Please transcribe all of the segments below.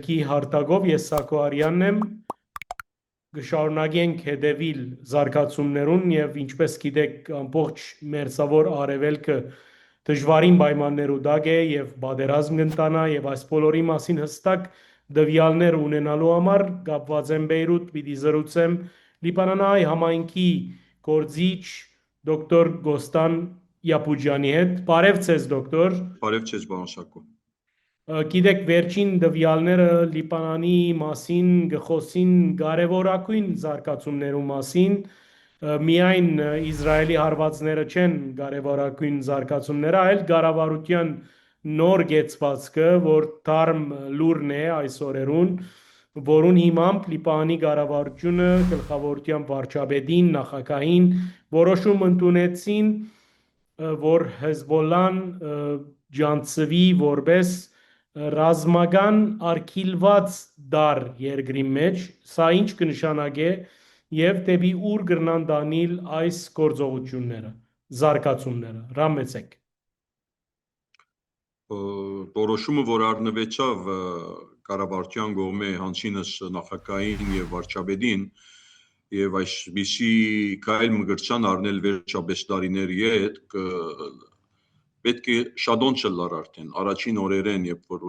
Արևելքի հարտագով ես Սակո Արյանն եմ գշարունակենք հետևիլ զարգացումներուն եւ ինչպես գիտեք ամբողջ մերձավոր Արևելքը դժվարին պայմաններու դակ է եւ բادرազմ կընտանա եւ այս բոլորի մասին հստակ դվյալներ ունենալու համար կապված եմ Բեյրութ պիտի զրուցեմ Լիբանանահայ համայնքի գործիչ դոկտոր Գոստան Յապուջյանի հետ բարև ձեզ դոկտոր Բարև ձեզ պարոն Սակո Գիտեք վերջին դվյալները Լիբանանի մասին գխոսին կարևորագույն զարգացումներու մասին միայն Իսրայելի հարվածները չեն կարևորագույն զարգացումները, այլ կառավարության նոր գեցվածքը, որ դարմ լուրն է այս օրերուն, որուն հիմամբ Լիբանանի կառավարությունը գլխավորության վարչապետին, նախագահին որոշում ընդունեցին, որ Հեզբոլլան ջանցվի որպես ռազմական արգիլված դար երկրի մեջ, սա ինչ կնշանակե եւ դեպի ուր կրնան դանիլ այս գործողությունները, զարգացումները, ռամեցեք։ Որոշումը, որ առնվեցավ կառավարության կողմէ հանցինս նախագահին եւ վարչապետին եւ այսպիսի կայլ մգրցան առնել վերջապես տարիների հետ պետք է շադոն չլար արդեն առաջին օրերեն երբ որ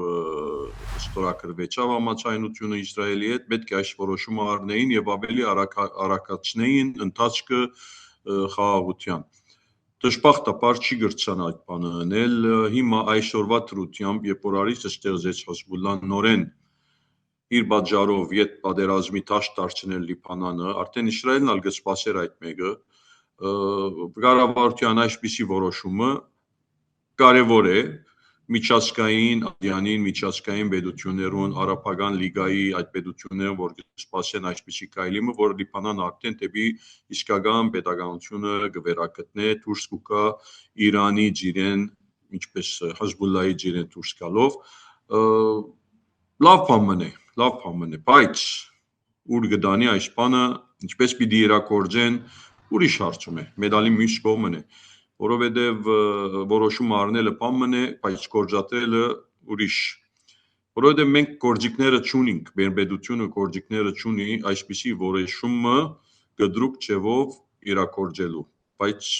ստորագրվեցավ համաձայնությունը Իսրայելի հետ պետք է այս որոշումը առնեին եւ ավելի արագացնեին ընթացքը խաղաղության դժբախտաբար չի գրցան այդ բանը անել հիմա այսօրվա դրությամբ երբ որ արիցը ստեղծեց Հեզբոլլան նորեն իր բաժարով իդ պատերազմի տաշ դարձնել Լիբանանը արդեն Իսրայելն ալ գծպասեր այդ մեկը կառավարության այսպիսի որոշումը կարևոր է միջազգային ադյանին միջազգային պետություններուն արաբական լիգայի այդ պետությունները որ սպասեն այսպիսի կայլիմը որ Լիբանան արդեն դեպի իսկական պետականությունը կվերակտնե դուրս կգա Իրանի ջիրեն ինչպես Հեզբոլլայի ջիրեն դուրս գալով լավ բան է բայց ուր գտանի այս բանը ինչպես պիտի իրագործեն ուրիշ հարցում է մեդալի մյուս կողմն է որովհետև որոշումը առնելը բան է, բայց գործադրելը ուրիշ։ Որովհետև մենք գործիքները չունենք, մեր պետությունը գործիքները չունի այսպիսի որոշումը գդրուկ չևով իրագործելու, բայց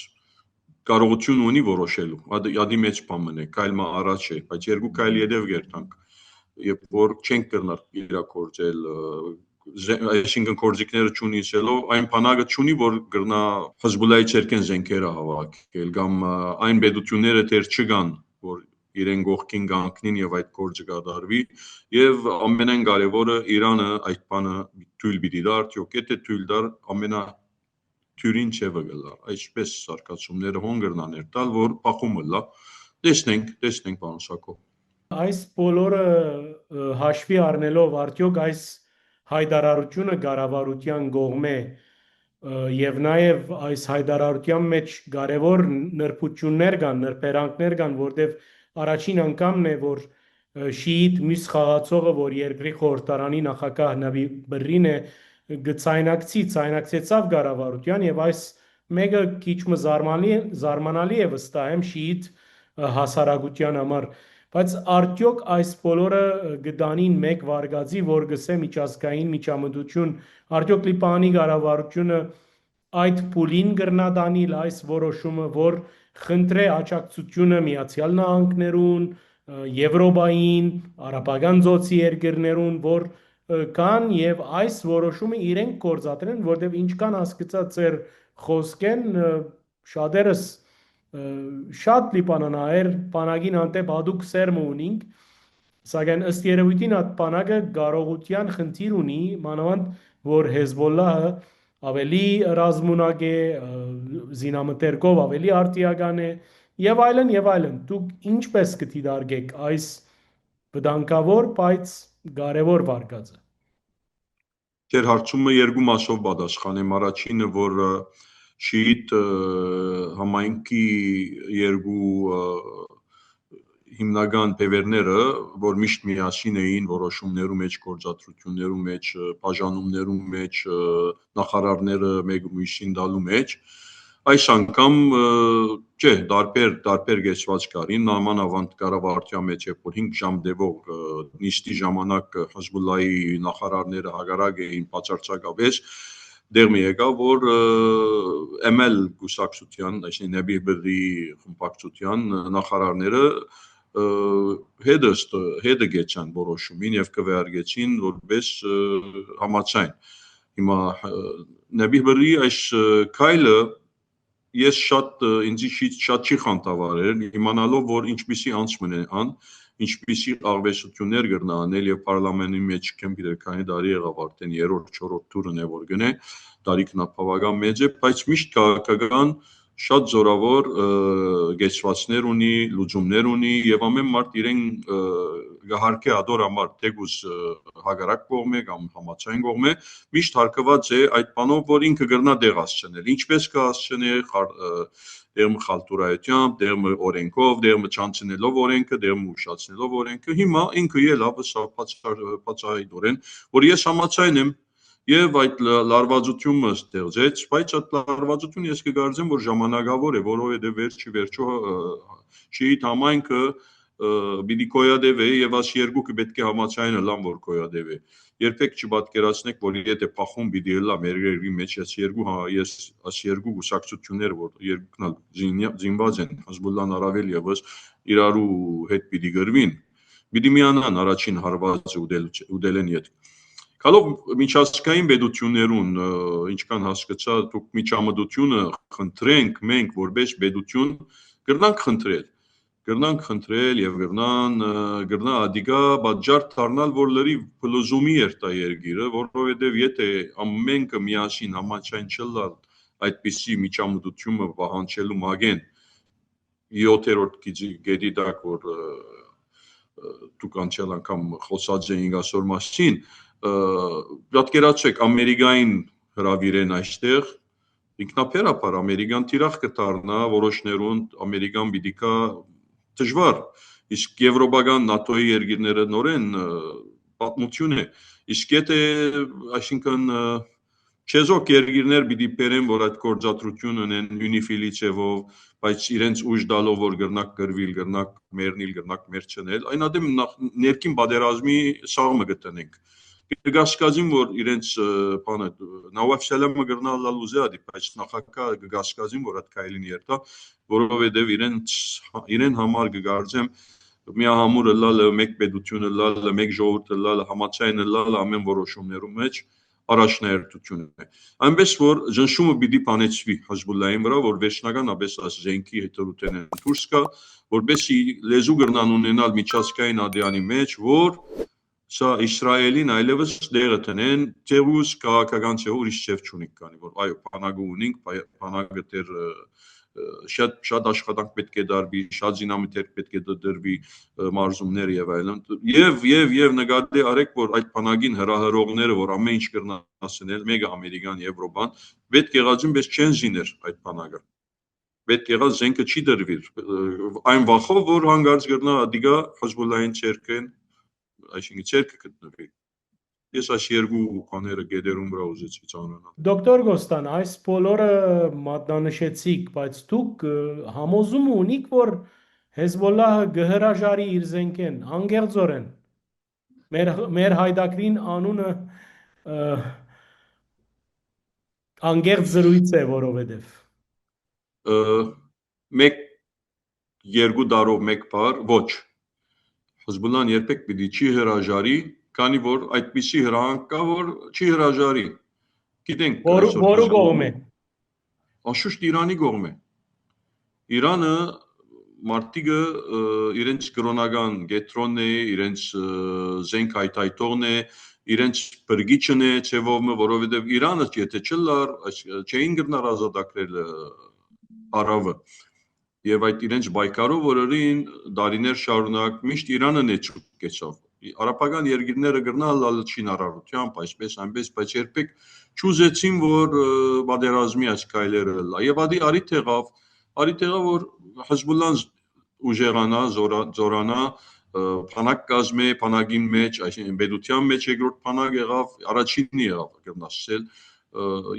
կարողություն ունի որոշելու։ Ադի մեջ բան է, կայլմա առաջ է, բայց երկու կայլ յետև գերտանք, երբ որ չենք կրնալ իրագործել այսինքն գործիքները չունեցելով այն բանակը չունի որ գրնա Հեզբոլլայի ցերկեն զենքերը հավաքել կամ այն պետությունները դեռ չկան որ իրեն գողքին կանգնին եւ այդ գործը կատարվի եւ ամենայն կարեւորը Իրանը այդ բանը թույլ պիտի տա արդյոք եթե թույլ տար ամենա թյուրին չևը գլա այսպես զարգացումները հոնգրնաներ տալ որ բախումը լա տեսնենք պարոն Սակո այս բոլորը հաշվի առնելով արդյոք այս հայտարարությունը կառավարության կողմէ եւ նաեւ այս հայտարարության մեջ կարեւոր նրբություններ կան, նրբերանգներ կան, որտեղ առաջին անգամն է որ շիիտ մյուս խաղացողը, որ երկրի խորհրդարանի նախագահ Նավի Բրին է ցայնակցեցավ կառավարության եւ այս մեկը քիչ զարմանալի է վստահ եմ շիիտ հասարակության համար բայց արդյոք այս բոլորը գտանին մեկ վարգածի, որ գսե միջազգային միջամտություն, արդյոք Լիբանանի կառավարությունը այդ փուլին կրնադանիլ այս որոշումը, որ խնդրե աջակցությունը Միացյալ Նահանգներուն, Եվրոպային, արաբական ծոցի երկրներուն, որ կան եւ այս որոշումը իրենք գործադրեն, որտեղ ինչքան հասկացած ձեր խոսքեն շատերս շատ լիբանանահայեր բանակին հանդեպ հատուկ սերմ ունենք, սակայն ըստ երևույթին այդ բանակը կարողության խնդիր ունի, մանավանդ որ Հեզբոլլահը ավելի ռազմունակ է, զինամթերքով ավելի արտիական է եւ այլն, դուք ինչպես կդիտարկեք այս վտանգավոր, բայց կարևոր վարկածը։ Ձեր հարցումը երկու մասով պատասխանեմ, առաջինը որ շիիտ համայնքի երկու հիմնական բևերները, որ միշտ միասին էին որոշումներու մեջ, գործադրություններու մեջ, բաժանումներու մեջ, նախարարները մեկ մյուսին տալու մեջ, այս անգամ չէ, դարբեր գեցված կարին, նամանավանդ կառավարության մեջ է, որ 5 ժամ դևող նիստի ժամանակ Հեզբոլլահի նախարարները հագարակ էին բացարձակապես, դեղ մի եկավ, որ ML գուսակցության, այսինքն Նեբիհ Բրրի խմբակցության նախարարները հետը գեցան որոշումին եւ կվերարգեցին որպես համաձայն։ Հիմա Նեբիհ Բրրի այս քայլը ես ինձ շատ չի խանդավառել, իմանալով, որ ինչպիսի անցմն է ան, ինչպիսի աղվեսություններ կրնա անել եւ պարլամենտի մեջ չեմ գիտեր քանի տարի եղավ արդեն 3-4 տուրն է որ գնե, տարիքն բավական մեծ է, բայց միշտ քաղաքական շատ զորավոր գեցվածներ ունի, լուծումներ ունի եւ ամեն մարդ իրեն գահարկե ադոր համար թեգուս հագարակ կողմ է կամ համաձայն կողմ է, միշտ հարկված է այդ բանով, որ ինքը գրնա դեղ հասցնել, ինչպես կհասցնի դերմը խալտուրայությամբ, դերմը օրենքով, դերմը չանցնելով օրենքը, դերմը ուշացնելով օրենքը, հիմա ինքը ելավ բացահայտորեն, որ ես համաձայն եմ եւ այդ լարվածությունը ստեղծեց, բայց այդ լարվածությունը ես կգարձեմ, որ ժամանակավոր է, որովհետեւ վերջո շիիտ համայնքը պիտի կոյադևե եւ աս երկուքը պետք է համաձայնը լան որ կոյադևե։ Երբեք չպատկերացնեք, որ եթե փախում պիտի լա մեր երկրի մեջ այս երկու գուսակցություններ, որ երկուքն զինված են, Հեզբոլլահն առավել եւս իրարու հետ պիտի գրվին, պիտի միանան առաջին հարվածը ուդելեն իդ։ Գալով միջազգային պետություններուն, ինչքան հասկացա, դուք միջամտությունը խնդրենք մենք որպես պետություն գրնանք խնդրել եւ գրնա ադիգա բաժար դառնալ, որ լրի փլուզումի էր տա երկիրը, որովհետեւ եթե ամենքը միասին համաձայն չլալ այդպիսի միջամտությունը պահանջելու մագեն 7-րդ գետի տակ, որ դուք անցյալ անգամ խոսած էինք ասոր մասին, պատկերացրեք ամերիկային հրավիրեն այստեղ, ինքնաբերաբար ամերիկան թիրախ կդառնա որոշներուն ամերիկան պիտի կա դժվար, իսկ եվրոպական նատոյի երկիրները նորեն պատմություն է, իսկ եթե այսինքն չեզոք երկիրներ պիտի բերեն, որ այդ գործատրությունը ունեն յունիֆիլի ձևով, բայց իրենց ուժ տալով, որ գրնակ գրվիլ, գրնակ մեռնիլ, գրնակ մերչնել, այն ադեմ ներքին պատերազմի սաղմը գտնենք։ Կգասկածին, որ իրենց բանը Նավաֆ Սելամը գրնալ լալուզեադի, բայց նախակա կգասկածին, որ այդ քայլին երթա, որովհետև իրեն համար կգարձեմ միահամուրը լալը, մեկ պետությունը լալը, մեկ ժողովուրդը լալը, համաձայնը լալը ամեն որոշումներում մեջ առաջնահերթություն է։ Այնպես որ ճնշումը պիտի բանեցվի Հեզբոլլահին վրա, որ վերջնականապես այս զենքի հետևութեն դուրս գա, որպեսզի լեզու գրնան ունենալ միջազգային ադյանի մեջ, որ սա Իսրայելին այլևս դերը տնեն, թեւուս քաղաքական ձևով ուրիշ ձև չունի, քանի որ այո, բանակը ունենք, բանակը դեռ շատ աշխատանք պետք է դարվի, շատ զինամթերք պետք է դրվի մարզումներ եւ այլն։ Եվ նկատի արեք, որ այդ բանակին հրահրողները, որ ամեն ինչ կրնան ասնել, մեկը ամերիկան, Եվրոպան, պետք եղածին պես չեն զիներ այդ բանակը։ Պետք եղած զենքը չի դրվի։ Այն վախով, որ հանգարց կրնա դիգա Հեզբոլլահին ցերկեն, այսինքն ցերկը գտնվի։ Ես այս երկու բաները գեդերում վրա ուզեցի ծանոթանալ։ Դոկտոր Գոստան, այս բոլորը մատնանշեցիք, բայց դուք համոզում ունիք, որ Հեզբոլլահը գհրաժարի իր զենքեն, անգեղծորեն։ Մեր հայդակրին անունը անգեղծ զրույց է, որովհետև մեկ երկու դարով մեկ բար ոչ Հեզբոլլահն երբեք պիտի չի հրաժարի, քանի որ այդպիսի հրահանգ կա, որ չի հրաժարի։ Գիտենք որու կողմ է։ Անշուշտ Իրանի կողմ է։ Իրանը մարտիկը իրենց կրոնական գետրոնն է, իրենց զենք հայթայթողն է, իրենց բրգիչն է ցևով, որովհետև Իրանը եթե չլար, չէին գտնար ազատագրել Արավը։ Եվ այդ իրենց բայկարով, որին դարիներ շարունակ միշտ Իրանը նեճուկ կեցավ։ Արաբական երկիրները գրնալ շինարարությամբ, այսպես այնպես, բայց երբեք չուզեցին, որ պատերազմի այս քայլերը լա։ Եվ արի թեղավ, որ Հեզբոլլահն ուժեղանա, զորանա, բանակ կազմե, բանակին մեջ, այսինքն պետության մեջ երկրորդ բանակ եղավ, առաջինն եղավ, կգնասել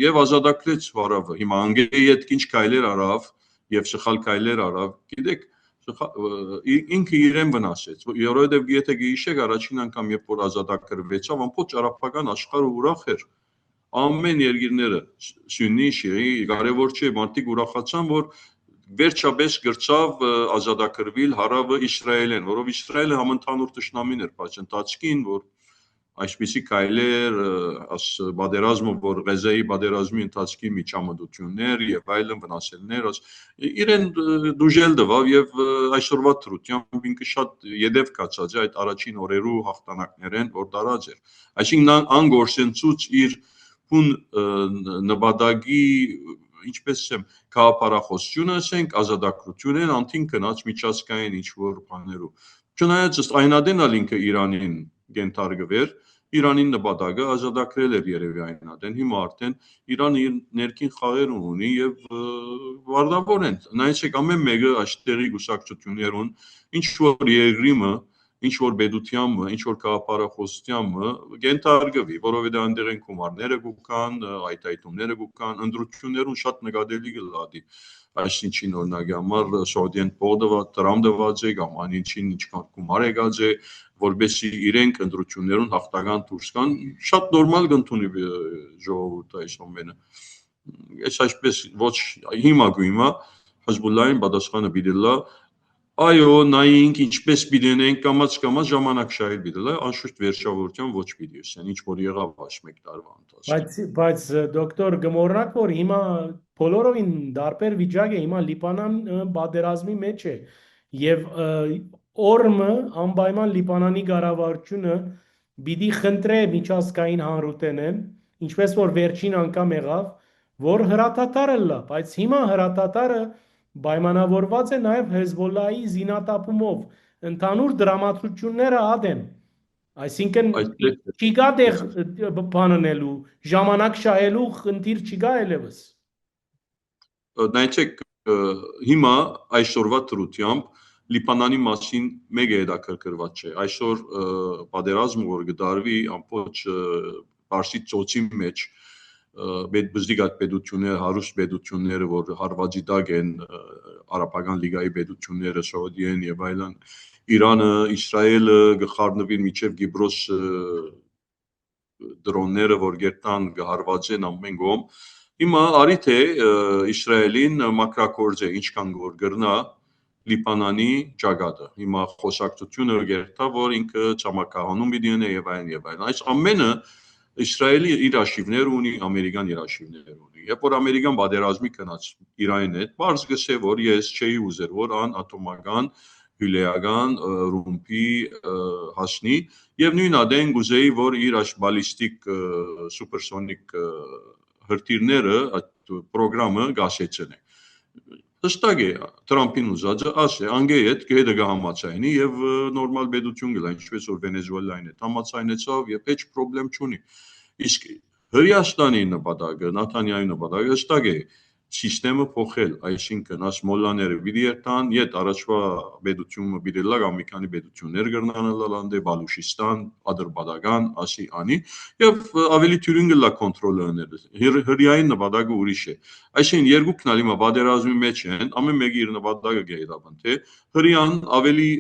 եւ ազատագրեց Վարավը։ Հիմա Անգեի հետ ինչ քայլեր արավ եւ սխալ քայլեր արավ, գիտեք, ինքը իրեն վնասեց, որովհետեւ եթե գիշեք առաջին անգամ երբ որ ազատագրվեցավ, ամբողջ արաբական աշխարհը ուրախ էր։ Ամեն երկիրները, Սուննի, Շիի, կարևոր չէ, մարդիկ ուրախացան, որ վերջապես գրծավ ազատագրվել հարավը Իսրայելեն, որով Իսրայելը համընդհանուր ճշնամին էր, բայց ընթացքին, որ այսպիսի քայլեր, բادرազմը, որ Ղեզայի բادرազմի ընթացքի միջամտություններ եւ այլն վնասելներ, իրեն դուժել տվավ եւ այսօրվա թրությամբ ինքը շատ յետև կացած է այդ առաջին օրերու հաղթանակներեն, որ տարած էր։ Այսինքն անգորսենցուց իր փուն նպատակի ինչպես եմ քաղաքապարախոսությունը, ասենք ազատագրությունն անտին կնաց միջազգային ինչ որ բաներու։ Չնայած ըստ այնադենալ ինքը Իրանին գենթարգվեր, Իրանին նպատակը ազատագրել էր երևի այնադեն, հիմա արդեն Իրանը իր ներքին խաղեր ունի եւ վարդապոր են։ Նայեցեք ամեն մեկը այստեղի գուսակցություններուն ինչ որ երկրիմը, ինչ որ պետությամը, ինչ որ քաղաքապարախոսությամը գենթարգվի, որովհետեւ այնտեղ են գումարները գուքան, այտայտումները գուքան, ընդրություններուն շատ նկատելի գլադի։ Այսինչին օրինակի համար Սաուդիան փողը Տրամփ դված է կամ այնինչին ինչքան գումար եկած է, որբեսի իրենք ընդրություններուն հաղթական դուրս կան, շատ նորմալ կընդունի ժողովուրդը այս ամենը։ Այս այսպես ոչ հիմա գույմա Հեզբոլլահին պատասխանը բիդելա, այո, նայինք ինչպես պիտենենք կամաց ժամանակ շահել բիդելա, անշուշտ վերջավորության ոչ պիտի ասեն, ինչ որ եղավ այս մեկ տարվա ընթացքում։ Բայց դոկտոր գմորնակ որ հիմա բոլորովին դարբեր վիճակ է, հիմա Լիբանան բادرազմի մեջ է եւ օրմը անպայման Լիբանանի կառավարությունը պիտի խնդրե միջազգային հանրութենեն, ինչպես որ վերջին անգամ եղավ, որ հրատատարը լա, բայց հիմա հրատատարը պայմանավորված է նաև Հեզբոլլահի զինատապումով, ընդհանուր դրամատրությունները ադեն, այսինքն չի գա դեղ բաննելու, ժամանակ շահելու խնդիր չի գա ելևս։ Նայեցեք, հիմա այսօրվա դրությամբ Լիբանանի մասին մեկը հետաքրքրված չէ։ Այսօր պատերազմը որ գդարվի ամբողջ Պարսից ծոցի մեջ բզդիկ այդ պետությունները, հարուստ պետությունները, որ հարվածի տակ են արաբական լիգայի պետությունները, Սաուդիան եւ այլն, Իրանը, Իսրայելը գխառնվին միջև Կիպրոս դրոնները, որ գերտան գհարվածեն ամեն կողմ։ Հիմա արի թե Իսրայելին մակրակորձ է, ինչքան որ գրնա Լիբանանի ճակատը։ Հիմա խոսակցությունը գերտա, որ ինքը ցամաքահանում պիտի ունի եւ այլն եւ այլն։ Այս ամենը Իսրայելի իր աշիվներ ունի, ամերիկան իր աշիվներ ունի։ Երբ որ ամերիկան բادرազմի կնաց Իրանի հետ, բարձ գսե որ ես չէի ուզեր որ ան ատոմական հյուլեական ռումբի հասնի եւ նույն ադեն գուզեի որ իր այս բալիստիկ սուպերսոնիկ հրթիռները այդ ծրագրամը գասեցնե։ Հստակ է Տրամփին ուզածը ասե անգեի հետ գեդը կհամաձայնի եւ նորմալ պետություն գլա ինչպես որ Վենեսուելային հետ համաձայնեցավ եւ heç խնդրեմ չունի իսկ Հրեաստանի նպատակը Նաթանյայի նպատակը հստակ է սիստեմը փոխել այսինքն աս մոլլաները պիտի երթան իդ առաջվա պետությունը պիտի լա մի քանի պետություններ կրնանալանդե Բալուշիստան Ադրբեջան ասի անի եւ ավելի թյուրին գլա կոնտրոլը անել հրեային նպատակը ուրիշ է այսինքն երկուքն ալի մա բادرազմի մեջ են ամեն մեկի իր նպատակը գեյդաբան թե հրեան ավելի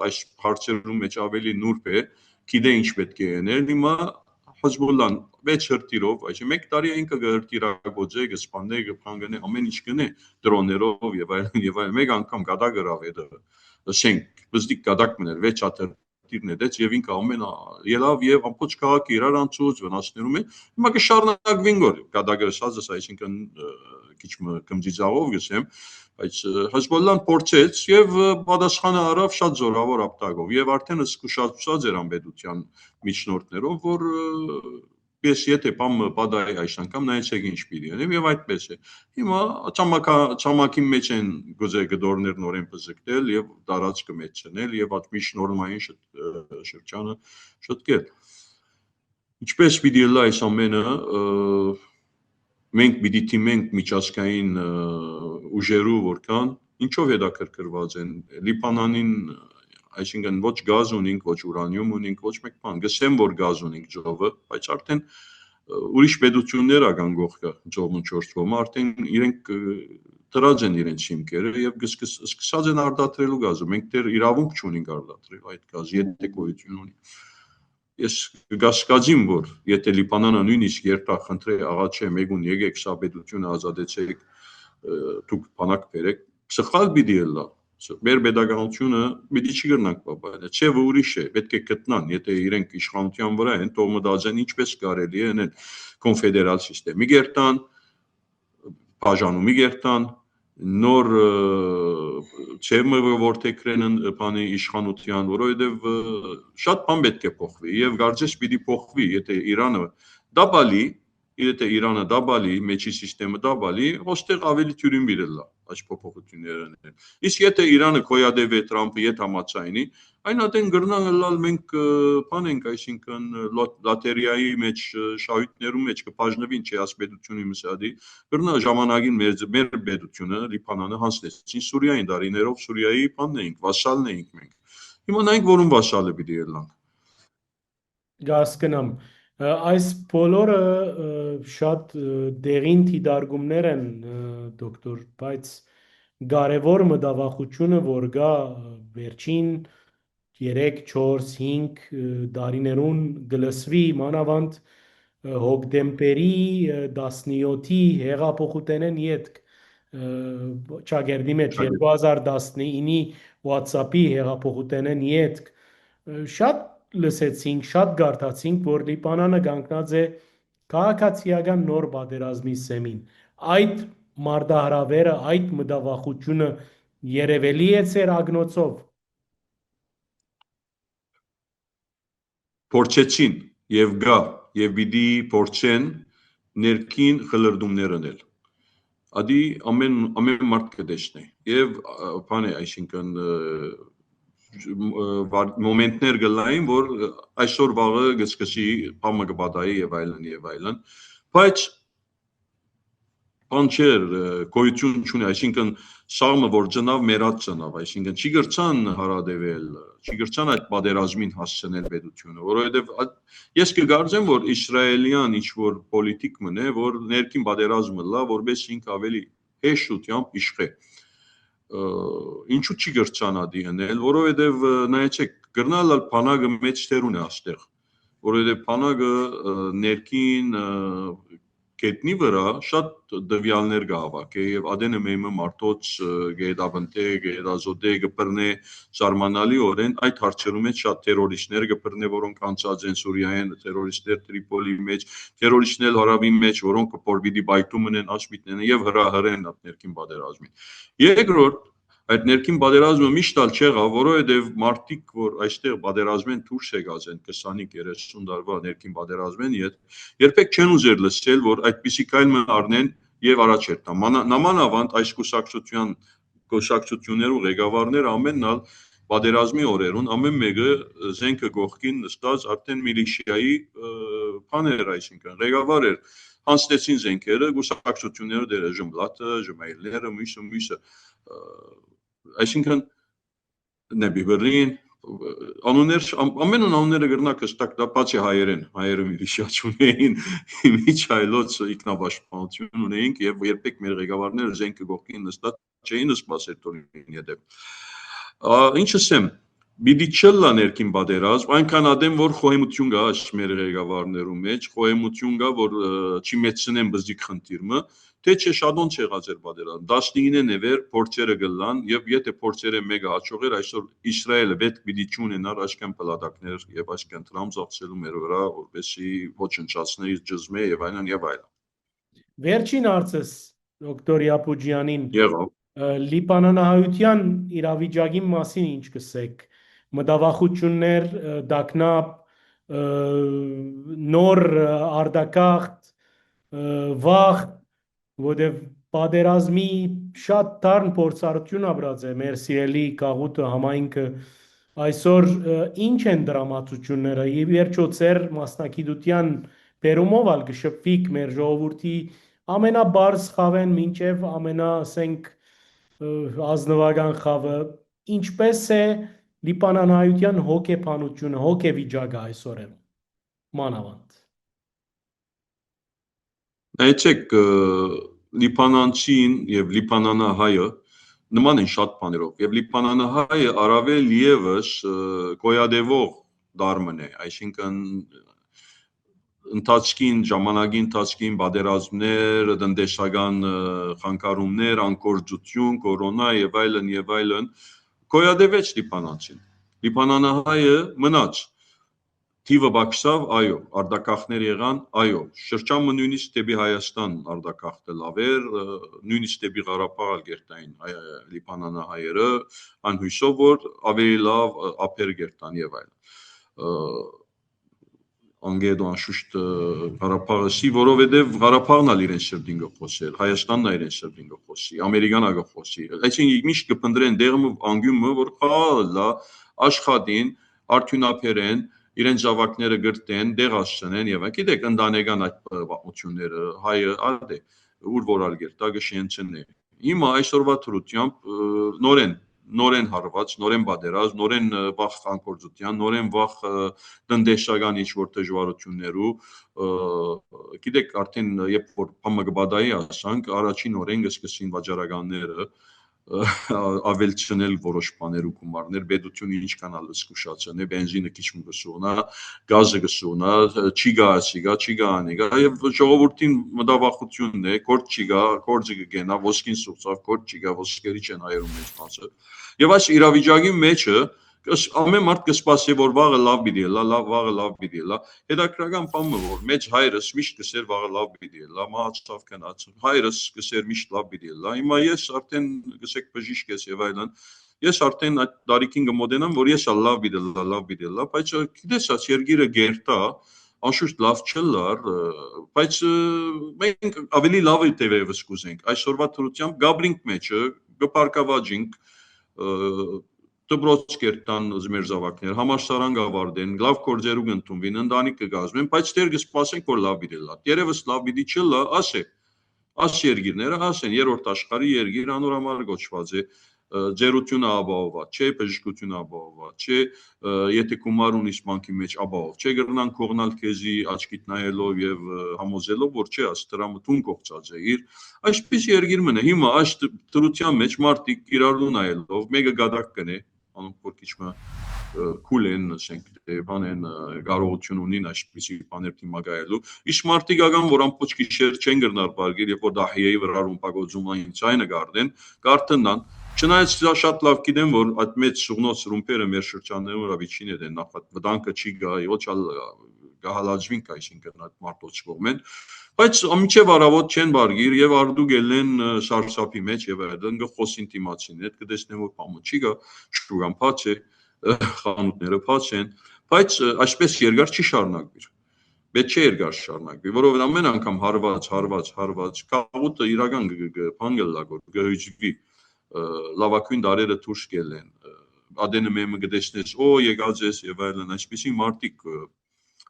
այս հարցերում մեջ ավելի նուրբ է գիտե ինչ պետք է անել հիմա Հեզբոլլան վեց հրթիռով, այսինքն մեկ տարի ինքը հրթիռագոծե, գսպանդե, գփանգնե, ամեն ինչ կնե դրոններով եւ այլն, մեկ անգամ գադա գրավ այդ, ասենք, բզդիկ գադակ մներ, վեց հրթիռն էդեց եւ ինքը ամեն ելավ եւ ամբողջ քաղաքը իրար անցուց վնասներում է, հիմա կշարունակվին գոր գադագրսածս, այսինքն քիչ կմջիջաղով գսեմ, բայց Հեզբոլլան փորձեց եւ պատասխանը արավ շատ զորավոր ապտակով եւ արդեն զսկուշացած էր անպետության միջնորդներով որ պես եթե բամը պատահի այս անգամ նայեցեք ինչ պիտի անեմ եւ այդպես է հիմա ցամաքի մեջ են գոզե գդորներ նորեն բզկտել եւ տարածքը մեծնել եւ այդ միջնորմային շրջանը շտկել ինչպես պիտի լա այս ամենը մենք պիտի թիմենք միջազգային ուժերու որքան ինչով հետաքրքրված են Լիբանանին այսինքն ոչ գազ ունենք ոչ ուրանիում ունենք ոչ մեկ բան գսեմ որ գազ ունենք ջրովը բայց արդեն ուրիշ պետություններ ական գողքը ջողն 4 ոմը արդեն իրենք դրած են իրենց հիմքերը եւ սկսած են արտադրելու գազը մենք դեռ իրավունք չունենք արտադրել այդ գազը եթե գոյություն ունի ես կգասկածիմ որ եթե Լիբանանը նույնիսկ երթա խնդրե աղաչե մեգուն եկեք սա պետությունը ազատեցեք դուք բանակ բերեք սխալ պիտի լա մեր pedagogiությունը պիտի չի գրնանք բաբայել չէ որ ուրիշ է պետք է գտնան եթե իրենք իշխանության վրա են թող մտածեն ինչպես կարելի է անել կոնֆեդերալ սիստեմի գերտան բաժանումի գերտան նոր չեմը որթեքրեն բանի իշխանության որովհետև շատ բան պետք է փոխվի եւ գարձես պիտի փոխվի եթե Իրանը դա բալի եթե Իրանը դա բալի մեջի սիստեմը դա բալի ոստեղ ավելի թյուրին բիրելա այս փոփոխությունները իսկ եթե Իրանը կոյադեվե Թրամփը եթե համաձայնի այն ատեն գրնան լալ մենք բան ենք այսինքն լատերիայի մեջ շահույթներում մեջ կբաժնվին չէ ասպետությունի մսադի գրնա ժամանակին մեր պետությունը Լիբանանը հանձնեցին Սուրիային դարիներով Սուրիայի բանն էինք վասալն էինք մենք հիմա նայենք որում վասալը պիտի ելնանք Գասկնամ այս բոլորը շատ դեղին թիդարգումներ են դոկտոր բայց կարևոր մտավախությունը որ գա վերջին 3, 4, 5 դարիներուն գլսվի մանավանդ հոկտեմբերի 17-ի հեղափոխութենեն յետք չագերդի մեջ 2019-ի WhatsApp-ի հեղափոխութենեն յետք շատ լսեցինք, շատ գարտացինք, որ Լիբանանը կանգնած է քաղաքացիական նոր պատերազմի սեմին։ Այդ մարդահրավերը, այդ մտավախությունը երևելի է ծեր ագնոցով։ Փորձեցին եւ գա եւ պիտի փորձեն ներքին խլրդումներ անել։ Ադի ամեն մարդ կտեսնի եւ բան է այսինքն մոմենտներ գլային որ այսօր վաղը գսկսի բամը կբադայի եւ այլն բայց բան չէր գոյություն չունի այսինքն սաղմը որ ծնավ մերած ծնավ այսինքն չի գրցան հարադեվել չի գրցան այդ պատերազմին հասցնել պետությունը որովհետեւ ես կգարձեմ որ իսրայելյան ինչ որ պոլիտիկ մնե որ ներքին պատերազմը լա որպես ինք ավելի հեշտությամբ իշխե ինչու չի գրցան ադի հնել որովհետեւ նայեցեք գրնալ բանակը մեծ թերուն է աստեղ որովհետեւ բանակը ներքին կետնի վրա շատ դվյալներ գավակ է եւ ադենը մեմը մարդոց գեդաբնտե գեդազոդե գբրնե զարմանալի օրեն այդ հարցերում մեջ շատ terroristներ գբրնե որոնք անցած են Սուրիայեն terroristներ Տրիպոլի մեջ terroristներ հարավի մեջ որոնք կփորբիդի բայտում են ասպիտներն եւ հրահրեն այդ ներքին պատերազմին երկրորդ այդ ներքին պատերազմը միշտ ալ չեղավ որովհետեւ մարդիկ որ այստեղ պատերազմեն դուրս եկած են 20-30 տարվա ներքին պատերազմեն երբեք չեն ուզեր լսել որ այդպիսի կայլը առնեն եւ առաջ երթան նամանավանդ այս կուսակցություններու ղեկավարները ամեննալ պատերազմի օրերուն ամեն մեկը զենքը գողքին նստած արդեն միլիշիայի բաներ այսինքն ղեկավար էր հանձնեցին զենքերը կուսակցությունները դերը ժմլատը ժմայլները մյուսը այսինքն նեբիբերին անուններ ամենուն անունները գրնակ հստակ դա բացի հայերը միլիշիա չունեին միջայլոց ինքնապաշտպանություն ունեինք եւ երբեք մեր ղեկավարները զենքը գողքին նստած չէին սպասել տորին հետեւ ինչ ասեմ Բիդի չլա ներքին պատերազմ այնքան ադեմ որ խոհեմություն կա մեր ղեկավարներու մեջ խոհեմություն կա որ չի մեծնեն բզիկ խնդիրը թե չէ շադոն չեղած էր պատերազմ 19-ն է վեր փորձերը գլան եւ եթե փորձերը մեկը հաջողեր այսօր Իսրայելը պետք պիտի չունենար աշկան պլատակներ եւ աշկան Թրամփ ծախսելու մեր վրա որպեսի ոչնչացնի ջզմե եւ այլն Վերջին հարցս դոկտոր Յապուջյանին եղավ Լիբանանահայության իրավիճակի մասին ինչ կսեք մտավախություններ դակնապ նոր արդակախտ վախ որտեվ պատերազմի շատ դառն փորձառություն ապրած է մեր սիրելի կաղուտը համայնքը այսօր ինչ են դրամատությունները եւ վերջո ծեր մասնակիտության բերումով ալ կշփվիկ մեր ժողովրդի ամենաբարձ խավեն մինչև ամենա ասենք ազնվական խավը ինչպես է Լիբանանահայության հոգեբանությունը հոգեվիճակը այսօր մանավանդ Այցեք լիբանանցին եւ լիբանանահայը նման են շատ բաներով եւ լիբանանահայը առավել եւս գոյադևող դարմն է, այսինքն ընթացքին ժամանակի ընթացքին բادرազմներ, տնտեսական խանգարումներ, անկորձություն, կորոնա եւ այլն գոյադևեց լիբանանցին։ Լիբանանահայը մնաց թիվը բարձավ, այո, արտակախներ եղան, այո, շրջանը նույնիսկ դեպի Հայաստան արտակախտել ավեր, նույնիսկ դեպի Ղարաբաղ գերտային լիբանանահայերը, անհույսով որ ավելի լավ ափեր գերտան եւ այլն։ Անգեդո անշուշտ Ղարաբաղը սի, որովհետև Ղարաբաղն ալ իրեն շրջին գխոսել, Հայաստանն ալ իրեն շրջին գխոսի, Ամերիկան ալ գխոսի։ Այսինքն միշտ կփնտրեն դեղը անգյումը, որ խաղալա աշխատին, արդյունաբերեն, իրեն զավակները գրտեն, դեղ ասցնեն եւ գիտեք ընտանեկան այդ պատմությունները հայը ալդե ուր որ ալ գերտա գշենցնե։ Հիմա այսօրվա թրությամբ նորեն հարված, նորեն բادرազ, նորեն վախ անկորձության, նորեն վախ տնտեսական ինչ-որ դժվարություններու, գիտեք արդեն երբ որ բամը կբադայի ասանք, առաջին օրեն կսկսին վաճառականները ավելցնել որոշ բաներ ու գումարներ, պետությունը ինչքան ալ զսկուշացնե, բենզինը քիչ մը կսունա, գազը կսունա, չի գա, չի գա, անիգա, եւ ժողովրդին մտավախությունն է, կորձ չի գա, կորձը կգենա, ոսկին սուծավ, կորձ չի գա, ոսկերի չեն հայերում մեծ մասը։ Եվ այս իրավիճակի մեջը ամեն մարդ կսպասի որ վաղը լավ պիտի լա, վաղը լավ պիտի լա։ Հետաքրական բանը որ մեծ հայրս միշտ կսեր վաղը լավ պիտի լա, մահացավ կնաց։ Հայրս կսեր միշտ լավ պիտի լա։ Հիմա ես արդեն գսեք բժիշկ ես եւ այլն։ Ես արդեն այդ տարիքին կմոտենամ, որ ես լավ պիտի լա, լավ պիտի լա, բայց գիտես, այս երկիրը գերտա, անշուշտ լավ չլար, բայց մենք ավելի լավ դեպևս կուզենք։ Այսօրվա թրությամբ գաբրինք մեջը, կպարկավաճինք դպրոց կերտան մեր զավակներ, համալսարան գավարդեն, լավ կորձերու կընդունվին, ընտանիք կգազմեն, բայց դեր կսպասենք որ լավ պիտի լա։ Երևս լավ պիտի չլա, ասե։ Աս երկիրները ասեն, երրորդ աշխարհի երկիր անորամար գոչված է, ջերությունը ապահովված չէ, բժշկությունը ապահովված չէ, եթե գումար ունիս բանկի մեջ ապահով չէ, գրնան կողնալ քեզի աչքիդ նայելով եւ համոզելով որ չէ, աս դրամը տուն կողծած է իր, այսպես երկիր մնա։ Հիմա այս դրության մեջ մարդիկ իրարու նայելով մեկը գադակ կնե անոնք որ քիչ մը քուլ են, ասենք, բանեն կարողություն ունին այսպիսի բաներ դիմակայելու։ Իսկ մարդիկ ական որ ամբողջ գիշեր չեն գրնար բարգել, երբ որ դահիեի վրա ռումպագոծում այն ցայնը գարդեն, կարթնան։ Չնայած շատ լավ գիտեմ որ այդ մեծ սուղնոց ռումպերը մեր շրջաններում վրա վիճին են նախ վտանգը չի գա, ոչալ գահալաջվինք այսինքն այդ մարդոց կողմեն, բայց ամիջև առավոտ չեն բարգիր եւ արդու գելեն սարսափի մեջ եւ այլն գխոսին դիմացին հետ կտեսնեմ որ բամը չի գա, շուգան փաց է, խանութները փաց են, բայց այսպես երկար չի շարունակվիր։ Պետք չէ երկար շարունակվի, որովհետեւ ամեն անգամ հարված, կաղուտը իրական բան գլա գհիջվի, լավակույն դարերը դուրս գելեն, ադենը մեմը գտեսնես, օ եկած ես եւ այլն, այսպեսի մարդիկ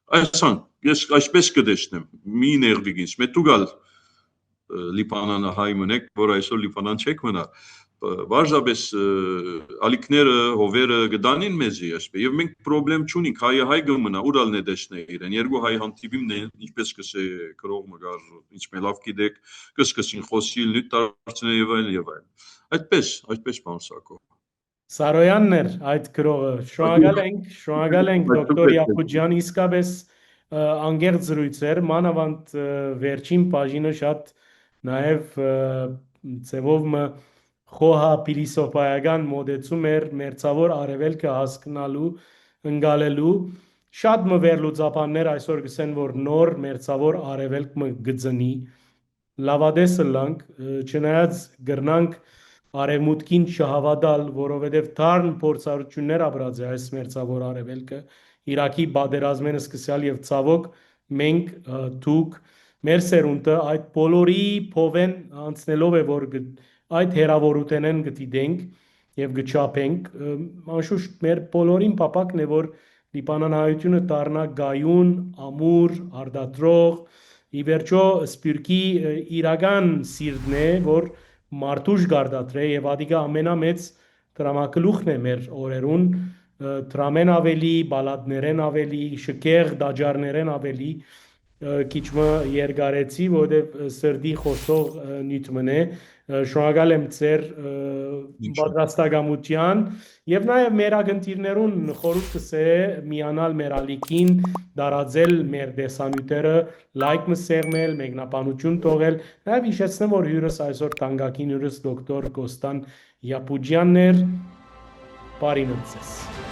այսան, ես այսպես կտեսնեմ, մի ներվիկ ինձ, մետուգալ լիբանանը հայ մնեք, որ այսօր լիբանան չեք մնա, վարժաբես ալիքները, հովերը գդանին մեզի այսպես, եւ մենք պրոբլեմ չունենք, հայ գմնա, ուրալն է դեսնե իրեն, երկու հայ հանդիպիմն է, ինչպես կսե կրող մգար, ինչ մելավ գիտեք, կսկսին խոսիլ, նույն դարձնել եւ այլն, այդպես բան սակո։ Սարոյաններ այդ գրողը շնորհակալ ենք դոկտոր Յապուջյան, իսկապես անգերտ զրույց էր, մանավանդ վերջին բաժինը շատ նաև ձևով խոհա փիլիսոփայական մոդեցում էր մերձավոր արևելքը հասկանալու, ընկալելու, շատ վերլուծաբաններ այսօր գսեն որ նոր մերձավոր արևելքը գծնի, լավադեսը լանք, չնայած գրնանք արևմուտքին չհավատալ, որովհետև դառն փորձառություններ ապրած է այս մերձավոր արևելքը, Իրաքի բادرազմենը սկսյալ եւ ցավոք մենք դուք մեր սերունդը այդ բոլորի փովեն անցնելով է որ այդ հերավորութենեն գտիդենք եւ գճապենք, անշուշտ մեր բոլորին պապակն է որ լիբանանահայությունը դառնա գայուն, ամուր, արդատրող, ի վերջո սպյուրքի իրական սիրտն է որ մարդուժ գարդատրե եւ ադիգա ամենամեծ դրամակլուխն է մեր օրերուն դրամեն ավելի, բալադներեն ավելի, շքեղ դաջարներեն ավելի քիչմը երկարեցի, որովհետև սրդի խոսող նյութմն է։ Շնորհակալ եմ ձեր պատրաստակամության եւ նաեւ մեր ագընտիրներուն խորհուրդ կսե միանալ մեր ալիքին, դարաձել մեր դեսանյութերը, լայք մսեղնել, մեկնաբանություն թողել, նաեւ հիշեցնեմ, որ հյուրս այսօր թանկագին հյուրս դոկտոր Կոստան Յապուջյանն էր, բարին ընձեզ։